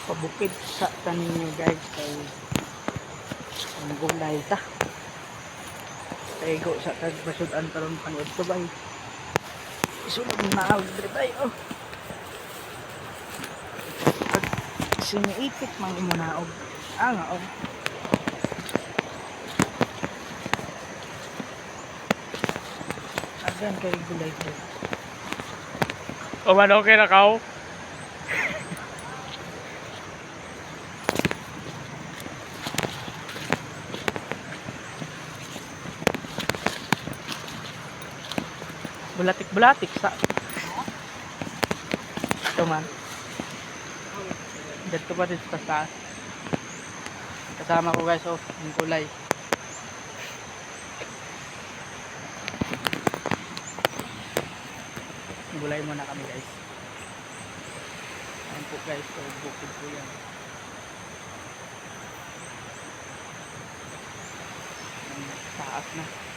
Pabukid sa tanin nyo guys kay ang gulay ta kaigo sa tagbasudan karon panood to bay isulod na ako dire bay oh siniipit man imo naog nga oh agan kay gulay ko O man okay na kao? bulatik-bulatik sa ito man dito pa rin sa taas kasama ko guys oh yung kulay gulay muna kami guys ayun po guys so bukid po yan taas na